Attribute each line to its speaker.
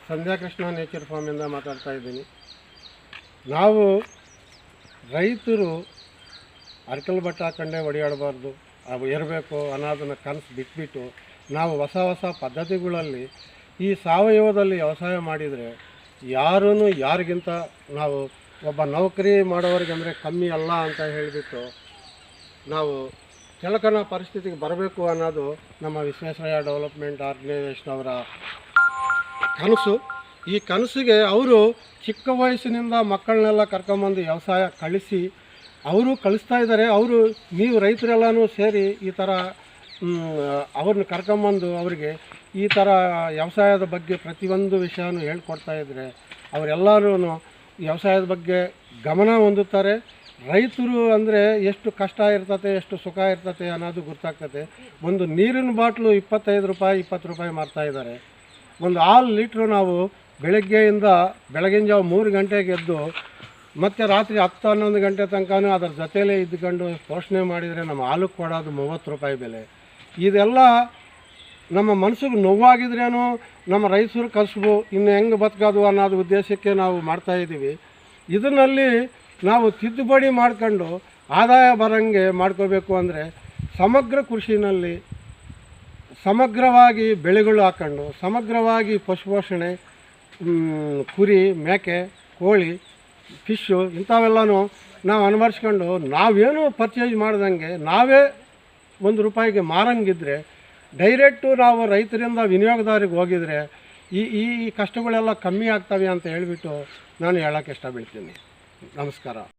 Speaker 1: Sandhyakrishna nature ಫಾರ್ಮಿಂದ ಮಾತಾಡ್ತಾ ಇದ್ದೀನಿ. ನಾವು ರೈತರು ಅರ್ಕಲ್ ಬಟ್ಟ ಹಾಕೊಂಡೇ ಓಡಾಡಬಾರ್ದು, ಅವು ಇರಬೇಕು ಅನ್ನೋದನ್ನು ಕನಸು ಬಿಟ್ಬಿಟ್ಟು ನಾವು ಹೊಸ ಹೊಸ ಪದ್ಧತಿಗಳಲ್ಲಿ ಈ ಸಾವಯವದಲ್ಲಿ ವ್ಯವಸಾಯ ಮಾಡಿದರೆ ಯಾರೂ ಯಾರಿಗಿಂತ ನಾವು ಒಬ್ಬ ನೌಕರಿ ಮಾಡೋರಿಗೆ ಅಂದರೆ ಕಮ್ಮಿ ಅಲ್ಲ ಅಂತ ಹೇಳಿಬಿಟ್ಟು ನಾವು ಕೆಳಕನ ಪರಿಸ್ಥಿತಿಗೆ ಬರಬೇಕು ಅನ್ನೋದು ನಮ್ಮ ವಿಶ್ವೇಶ್ವರಯ್ಯ ಡೆವಲಪ್ಮೆಂಟ್ ಆರ್ಗನೈಸೇಷನ್ ಅವರ ಕನಸು. ಈ ಕನಸಿಗೆ ಅವರು ಚಿಕ್ಕ ವಯಸ್ಸಿನಿಂದ ಮಕ್ಕಳನ್ನೆಲ್ಲ ಕರ್ಕೊಂಬಂದು ವ್ಯವಸಾಯ ಕಳಿಸಿ ಅವರು ಕಳಿಸ್ತಾ ಇದ್ದಾರೆ. ಅವರು ನೀವು ರೈತರೆಲ್ಲನೂ ಸೇರಿ ಈ ಥರ ಅವ್ರನ್ನ ಕರ್ಕೊಂಬಂದು ಅವರಿಗೆ ಈ ಥರ ವ್ಯವಸಾಯದ ಬಗ್ಗೆ ಪ್ರತಿಯೊಂದು ವಿಷಯನೂ ಹೇಳ್ಕೊಡ್ತಾ ಇದ್ದರೆ ಅವರೆಲ್ಲರೂ ವ್ಯವಸಾಯದ ಬಗ್ಗೆ ಗಮನ ಹೊಂದುತ್ತಾರೆ. ರೈತರು ಅಂದರೆ ಎಷ್ಟು ಕಷ್ಟ ಇರ್ತತೆ, ಎಷ್ಟು ಸುಖ ಇರ್ತತೆ ಅನ್ನೋದು ಗೊತ್ತಾಗ್ತದೆ. ಒಂದು ನೀರಿನ ಬಾಟ್ಲು 25 ರೂಪಾಯಿ 20 ರೂಪಾಯಿ ಮಾರ್ತಾಯಿದ್ದಾರೆ. ಒಂದು ಹಾಲು ಲೀಟ್ರು ನಾವು ಬೆಳಗಿನ ಜಾವ 3 ಗಂಟೆಗೆ ಎದ್ದು ಮತ್ತು ರಾತ್ರಿ 10-11 ಗಂಟೆ ತನಕನೂ ಅದರ ಜೊತೆಯಲ್ಲೇ ಇದ್ದುಕೊಂಡು ಪೋಷಣೆ ಮಾಡಿದರೆ ನಮ್ಮ ಹಾಲು ಕೊಡೋದು 30 ರೂಪಾಯಿ ಬೆಲೆ. ಇದೆಲ್ಲ ನಮ್ಮ ಮನಸ್ಸಿಗೆ ನೋವಾಗಿದ್ರೇನು ನಮ್ಮ ರೈತರು ಕಸುಬು ಇನ್ನು ಹೆಂಗೆ ಬದುಕೋದು ಅನ್ನೋದು ಉದ್ದೇಶಕ್ಕೆ ನಾವು ಮಾಡ್ತಾಯಿದ್ದೀವಿ. ಇದರಲ್ಲಿ ನಾವು ತಿದ್ದುಪಡಿ ಮಾಡ್ಕೊಂಡು ಆದಾಯ ಬರೋಂಗೆ ಮಾಡ್ಕೋಬೇಕು ಅಂದರೆ ಸಮಗ್ರ ಕೃಷಿನಲ್ಲಿ ಸಮಗ್ರವಾಗಿ ಬೆಳೆಗಳು ಹಾಕ್ಕೊಂಡು ಸಮಗ್ರವಾಗಿ ಪಶುಪೋಷಣೆ, ಕುರಿ, ಮೇಕೆ, ಕೋಳಿ, ಫಿಶ್ಶು ಇಂಥವೆಲ್ಲನೂ ನಾವು ಅನುವರ್ಸ್ಕೊಂಡು ನಾವೇನು ಪರ್ಚೇಸ್ ಮಾಡ್ದಂಗೆ ನಾವೇ 1 ರೂಪಾಯಿಗೆ ಮಾರಂಗಿದ್ರೆ ಡೈರೆಕ್ಟು ನಾವು ರೈತರಿಂದ ವಿನಿಯೋಗದಾರಿಗೆ ಹೋಗಿದರೆ ಈ ಕಷ್ಟಗಳೆಲ್ಲ ಕಮ್ಮಿ ಆಗ್ತವೆ ಅಂತ ಹೇಳಿಬಿಟ್ಟು ನಾನು ಹೇಳೋಕ್ಕೆ ಇಷ್ಟಪಡ್ತೀನಿ. ನಮಸ್ಕಾರ.